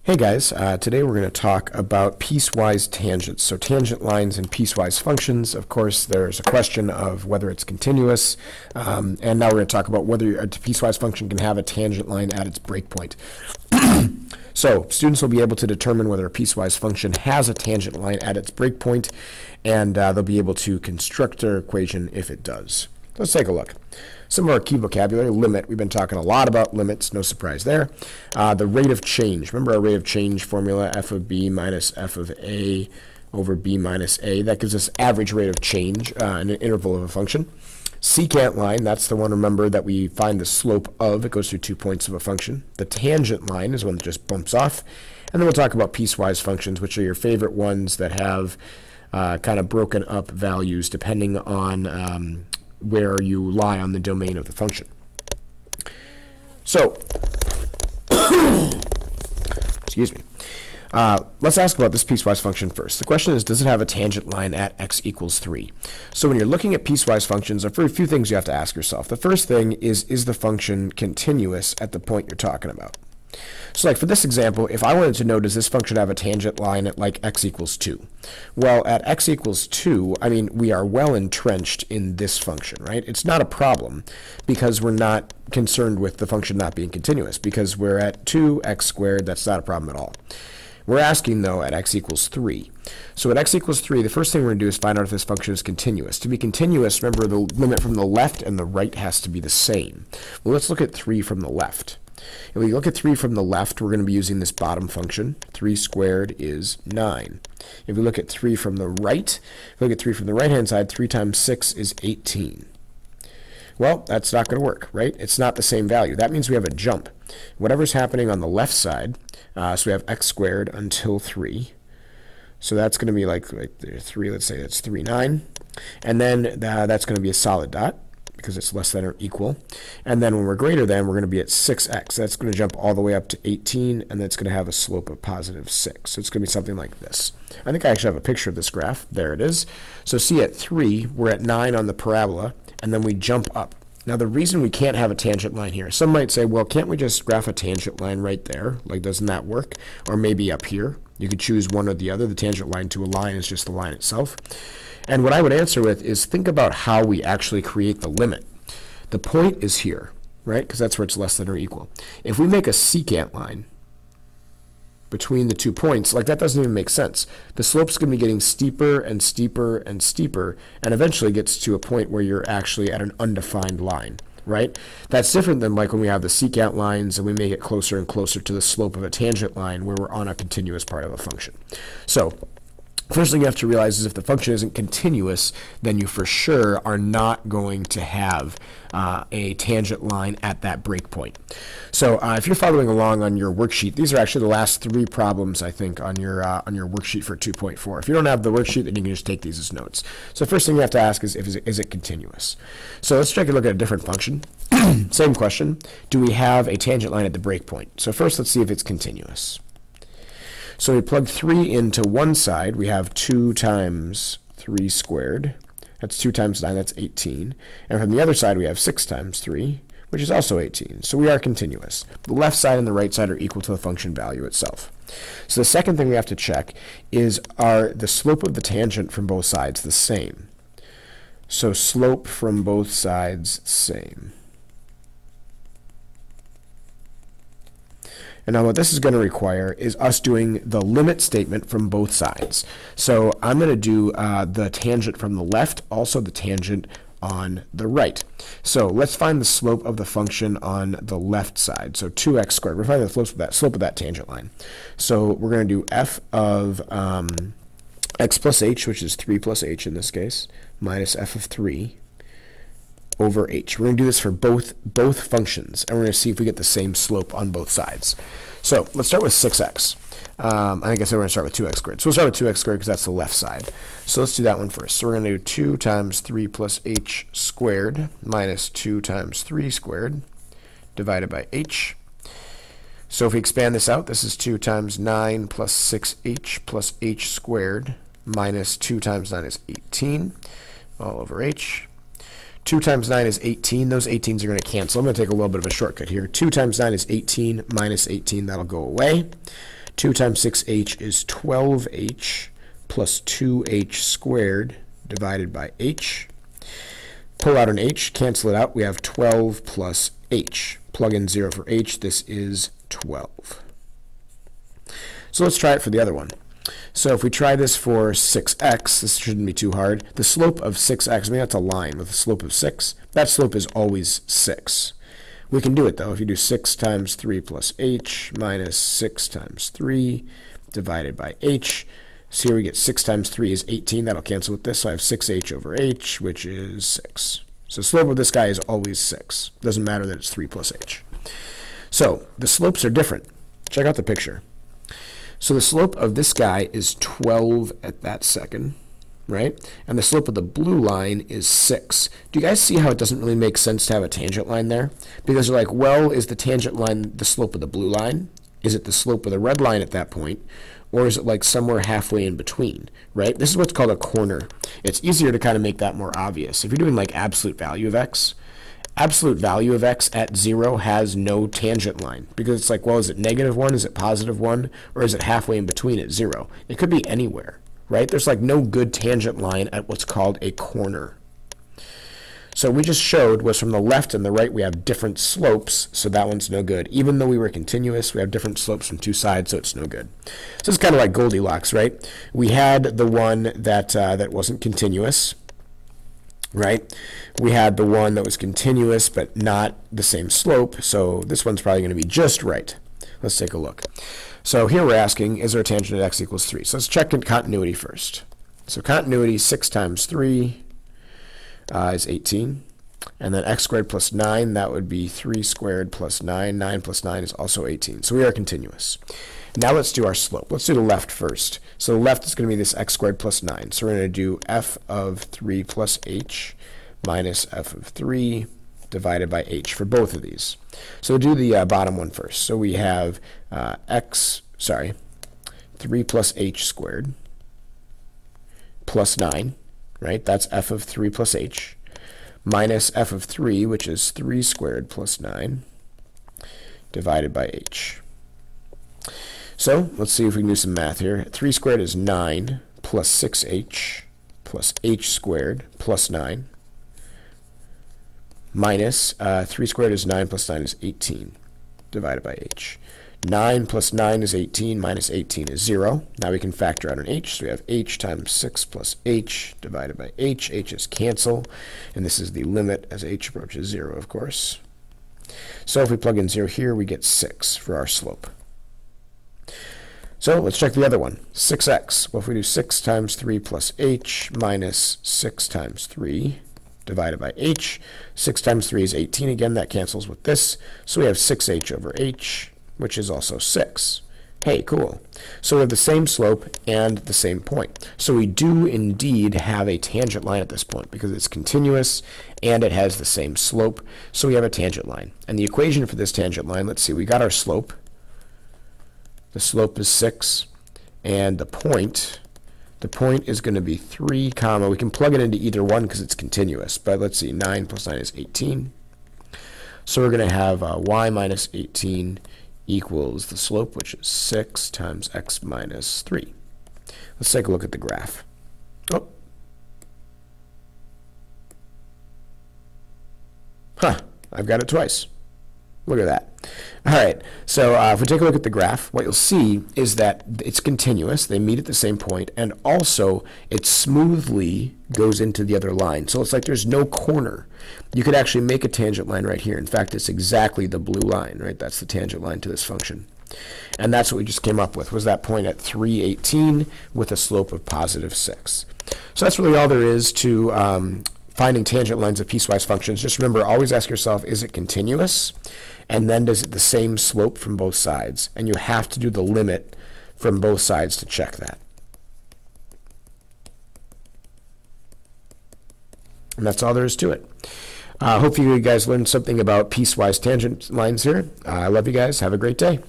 Hey guys, today we're going to talk about piecewise tangents. So tangent lines and piecewise functions. Of course, there's a question of whether it's continuous, and now we're going to talk about whether a piecewise function can have a tangent line at its breakpoint. So students will be able to determine whether a piecewise function has a tangent line at its breakpoint, and they'll be able to construct their equation if it does. Let's take a look. Some of our key vocabulary: limit. We've been talking a lot about limits, no surprise there. The rate of change. Remember our rate of change formula, f of b minus f of a over b minus a. That gives us average rate of change in an interval of a function. Secant line, that's the one, remember, that we find the slope of. It goes through 2 points of a function. The tangent line is one that just bumps off. And then we'll talk about piecewise functions, which are your favorite ones that have kind of broken up values depending on where you lie on the domain of the function. So, excuse me. Let's ask about this piecewise function first. The question is, does it have a tangent line at x equals 3? So when you're looking at piecewise functions, there are a few things you have to ask yourself. The first thing is the function continuous at the point you're talking about? So like for this example, if I wanted to know, does this function have a tangent line at like x equals 2? Well, at x equals 2, I mean, we are well entrenched in this function, right? It's not a problem because we're not concerned with the function not being continuous, because we're at 2x squared. That's not a problem at all. We're asking, though, at x equals 3. So at x equals 3, the first thing we're going to do is find out if this function is continuous. To be continuous, remember, the limit from the left and the right has to be the same. Well, let's look at 3 from the left. If we look at 3 from the left, we're going to be using this bottom function. 3 squared is 9. If we look at 3 from the right, if we look at 3 from the right-hand side, 3 times 6 is 18. Well, that's not going to work, right? It's not the same value. That means we have a jump. Whatever's happening on the left side, so we have x squared until 3. So that's going to be like 3, let's say that's 3, 9. And then that's going to be a solid dot, because it's less than or equal. And then when we're greater than, we're going to be at 6x. That's going to jump all the way up to 18, and that's going to have a slope of positive 6. So it's going to be something like this. I think I actually have a picture of this graph. There it is. So see, at 3, we're at 9 on the parabola, and then we jump up. Now, the reason we can't have a tangent line here, some might say, well, can't we just graph a tangent line right there? Like, doesn't that work? Or maybe up here. You could choose one or the other. The tangent line to a line is just the line itself. And what I would answer with is think about how we actually create the limit. The point is here, right? Because that's where it's less than or equal. If we make a secant line between the 2 points, like that doesn't even make sense. The slope's going to be getting steeper and steeper and steeper, and eventually gets to a point where you're actually at an undefined line, right? That's different than like when we have the secant lines and we make it closer and closer to the slope of a tangent line where we're on a continuous part of a function. So first thing you have to realize is if the function isn't continuous, then you for sure are not going to have a tangent line at that breakpoint. So if you're following along on your worksheet, these are actually the last 3 problems, I think, on your worksheet for 2.4. If you don't have the worksheet, then you can just take these as notes. So first thing you have to ask is, is it continuous? So let's take a look at a different function. Same question. Do we have a tangent line at the breakpoint? So first, let's see if it's continuous. So we plug 3 into one side. We have 2 times 3 squared. That's 2 times 9, that's 18. And from the other side, we have 6 times 3, which is also 18. So we are continuous. The left side and the right side are equal to the function value itself. So the second thing we have to check is, are the slope of the tangent from both sides the same? So slope from both sides, same. And now what this is going to require is us doing the limit statement from both sides. So I'm going to do the tangent from the left, also the tangent on the right. So let's find the slope of the function on the left side. So 2x squared. We're finding the slope of that tangent line. So we're going to do f of x plus h, which is 3 plus h in this case, minus f of 3 over h. We're going to do this for both functions, and we're going to see if we get the same slope on both sides. So let's start with 6x. I guess we're going to start with 2x squared. So we'll start with 2x squared because that's the left side. So let's do that one first. So we're going to do 2 times 3 plus h squared minus 2 times 3 squared divided by h. So if we expand this out, this is 2 times 9 plus 6h plus h squared minus 2 times 9 is 18 all over h. 2 times 9 is 18. Those 18s are going to cancel. I'm going to take a little bit of a shortcut here. 2 times 9 is 18 minus 18. That'll go away. 2 times 6h is 12h plus 2h squared divided by h. Pull out an h, cancel it out. We have 12 plus h. Plug in 0 for h. This is 12. So let's try it for the other one. So if we try this for 6x, this shouldn't be too hard. The slope of 6x, I mean, that's a line with a slope of 6. That slope is always 6. We can do it, though. If you do 6 times 3 plus h minus 6 times 3 divided by h. So here we get 6 times 3 is 18. That'll cancel with this. So I have 6h over h, which is 6. So the slope of this guy is always 6. Doesn't matter that it's 3 plus h. So the slopes are different. Check out the picture. So the slope of this guy is 12 at that second, right? And the slope of the blue line is 6. Do you guys see how it doesn't really make sense to have a tangent line there? Because you're like, well, is the tangent line the slope of the blue line? Is it the slope of the red line at that point? Or is it like somewhere halfway in between, right? This is what's called a corner. It's easier to kind of make that more obvious. If you're doing like absolute value of x at 0 has no tangent line, because it's like, well, is it -1, is it +1, or is it halfway in between at 0? It could be anywhere, right? There's like no good tangent line at what's called a corner. So we just showed was from the left and the right we have different slopes, so that one's no good. Even though we were continuous, we have different slopes from two sides, so it's no good. So it's kind of like Goldilocks, right? We had the one that wasn't continuous, right? We had the one that was continuous but not the same slope, so this one's probably going to be just right. Let's take a look. So here we're asking, is there a tangent at x equals 3? So let's check in continuity first. So continuity, 6 times 3 is 18. And then x squared plus 9, that would be 3 squared plus 9. 9 plus 9 is also 18. So we are continuous. Now let's do our slope. Let's do the left first. So the left is going to be this x squared plus 9. So we're going to do f of 3 plus h minus f of 3 divided by h for both of these. So we'll do the bottom one first. So we have 3 plus h squared plus 9, right? That's f of 3 plus h, minus f of 3, which is 3 squared plus 9, divided by h. So let's see if we can do some math here. 3 squared is 9 plus 6h plus h squared plus 9, minus 3 squared is 9 plus 9 is 18, divided by h. 9 plus 9 is 18, minus 18 is 0. Now we can factor out an h, so we have h times 6 plus h divided by h. H's cancel, and this is the limit as h approaches 0, of course. So if we plug in 0 here, we get 6 for our slope. So let's check the other one, 6x. Well, if we do 6 times 3 plus h minus 6 times 3 divided by h, 6 times 3 is 18 again, that cancels with this. So we have 6h over h, which is also 6. Hey, cool. So we have the same slope and the same point. So we do indeed have a tangent line at this point because it's continuous and it has the same slope. So we have a tangent line. And the equation for this tangent line, let's see, we got our slope. The slope is 6, and the point is going to be 3 comma. We can plug it into either one because it's continuous, but let's see, 9 plus 9 is 18. So we're going to have y minus 18 equals the slope, which is 6 times x minus 3. Let's take a look at the graph. Oh. I've got it twice. Look at that. All right, so if we take a look at the graph, what you'll see is that it's continuous. They meet at the same point, and also it smoothly goes into the other line. So it's like there's no corner. You could actually make a tangent line right here. In fact, it's exactly the blue line, right? That's the tangent line to this function. And that's what we just came up with, was that point at 318 with a slope of positive 6. So that's really all there is to finding tangent lines of piecewise functions. Just remember, always ask yourself, is it continuous? And then does it the same slope from both sides? And you have to do the limit from both sides to check that. And that's all there is to it. Hopefully you guys learned something about piecewise tangent lines here. I love you guys. Have a great day.